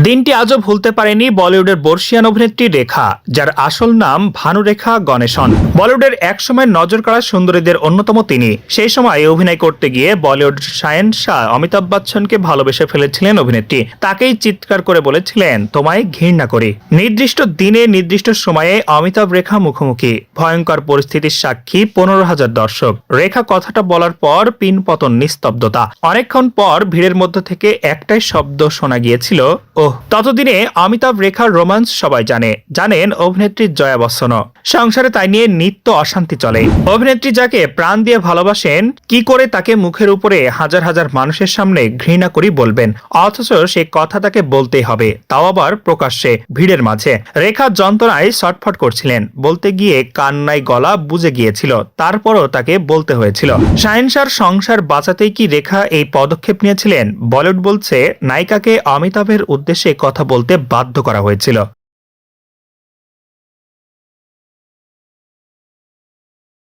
দিনটি আজও ভুলতে পারেনি বলিউডের বর্ষিয়ান অভিনেত্রী রেখা, যার আসল নাম ভানুরেখা গণেশন। বলিউডের একসময় নজর কাড়া সুন্দরীদের অন্যতম তিনি। সেই সময় অভিনয় করতে গিয়ে বলিউড শাহেনশাহ অমিতাভ বচ্চনকে ভালোবেসে ফেলেছিলেন অভিনেত্রী। তাকেই চিৎকার করে বলেছিলেন, তোমায় ঘৃণা করি। নির্দিষ্ট দিনে নির্দিষ্ট সময়ে অমিতাভ রেখা মুখোমুখি। ভয়ঙ্কর পরিস্থিতির সাক্ষী 15,000 দর্শক। রেখা কথাটা বলার পর পিনপতন, নিস্তব্ধতা। অনেকক্ষণ পর ভিড়ের মধ্য থেকে একটাই শব্দ শোনা গিয়েছিল, ওহ। ততদিনে অমিতাভ রেখার রোমান্স সবাই জানেন অভিনেত্রী জয়া বচ্চনও। সংসারে তাই নিয়ে নিত্য অশান্তি চলে। অভিনেত্রী যাকে প্রাণ দিয়ে ভালোবাসেন, কি করে তাকে মুখের উপরে হাজার হাজার মানুষের সামনে ঘৃণা করি বলবেন, অথচ সে কথা তাকে বলতেই হবে, তাও আবার প্রকাশ্যে, ভিড়ের মাঝে। রেখা যন্ত্রণায় ছটফট করছিলেন, বলতে গিয়ে কান্নায় গলা বুজে গিয়েছিল, তারপরও তাকে বলতে হয়েছিল। শাহেনশাহর সংসার বাঁচাতেই কি রেখা এই পদক্ষেপ নিয়েছিলেন? বলিউড বলছে নায়িকাকে অমিতাভের উদ্দেশ্যে কথা বলতে বাধ্য করা হয়েছিল।